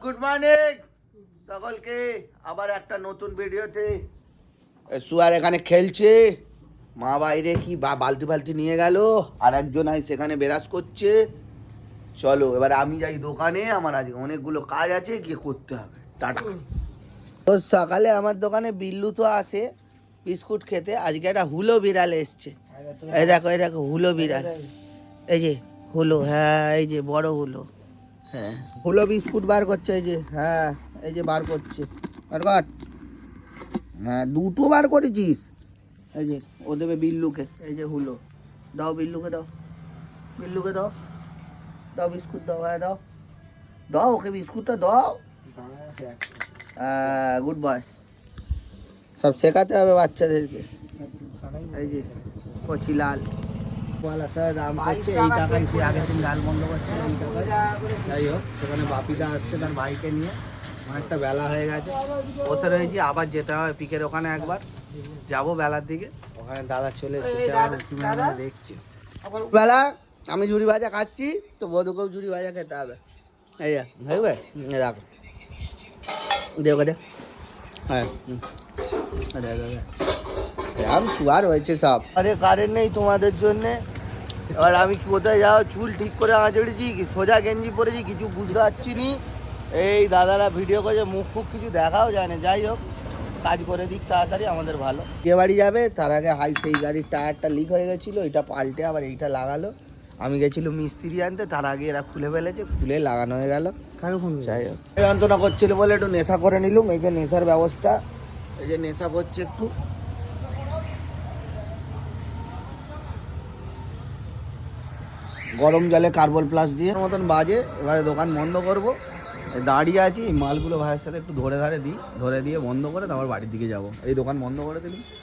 Good morning সকলকে। আবার একটা নতুন ভিডিওতে। সুয়ার এখানে খেলছে, মা বাইরে কি বালতি ফালতি নিয়ে গেল, আর একজন সেখানে বেরাস করছে। চলো এবার আমি যাই দোকানে, আমার আজকে অনেকগুলো কাজ আছে, গিয়ে করতে হবে। টাটা। তো সকালে আমার দোকানে বিল্লু তো আসে বিস্কুট খেতে। আজকে একটা হুলো বিড়াল এসছে। এই দেখো হুলো বিড়াল, এই যে হুলো, হ্যাঁ এই যে বড় হুলো, হ্যাঁ হুলো বিস্কুট বার করছে, এই যে হ্যাঁ এই যে বার করছে, বার কর, হ্যাঁ দুটো বার করেছিস। এই যে ও দেবে বিল্লুকে, এই যে হুলো, দাও বিল্লুকে, দাও বিল্লুকে, দাও দাও বিস্কুট দাও, হ্যাঁ দাও দাও ওকে বিস্কুটটা দাও। গুড বয়, সব শেখাতে হবে বাচ্চাদেরকে। এই যে কচিলাল দাম করছে, এই টাকায় সে আগের দিন গাল বন্ধ করছে, এই টাকায়। যাই হোক, সেখানে বাপিদা আসছে তার ভাইকে নিয়ে, অনেকটা বেলা হয়ে গেছে, বসে রয়েছি। আবার যেতে হবে পিকের ওখানে, একবার যাবো বেলার দিকে। ওখানে দাদা চলে এসেছে, দেখছি বেলা। আমি ঝুড়ি ভাজা খাচ্ছি, তো বধুকেও ঝুড়ি ভাজা খেতে হবে। এই যা দেখবে, রাখো দেবো দে, হ্যাঁ শুয়ার হয়েছে সব। আরে কারেন্ট নেই তোমাদের জন্যে। এবার আমি কোথায় যাও, চুল ঠিক করে আঁচড়েছি, কি সোজা গেঞ্জি পরেছি, কিছু বুঝতে পারছি নি। এই দাদারা ভিডিও করে মুখ ফুখ কিছু দেখাও যায় না। যাই হোক, কাজ করে দিক তাড়াতাড়ি, আমাদের ভালো। কে বাড়ি যাবে তার আগে সেই গাড়ির টায়ারটা লিক হয়ে গেছিলো, এটা পাল্টে আবার এইটা লাগালো। আমি গেছিলো মিস্ত্রি আনতে, তার আগে এরা খুলে ফেলেছে, খুলে লাগানো হয়ে গেল। যাই হোক, এই যন্ত্রণা করছিল বলে একটু নেশা করে নিলুম। এই যে নেশার ব্যবস্থা, এই যে নেশা করছে একটু। গরম জলে কার্বল প্লাস দিয়ে মতন বাজে। এবারে দোকান বন্ধ করব, দাঁড়িয়ে আছি। এই মালগুলো ভাইয়ের সাথে একটু ধরে দিই, ধরে দিয়ে বন্ধ করে তারপর বাড়ির দিকে যাব। এই দোকান বন্ধ করে দিলাম,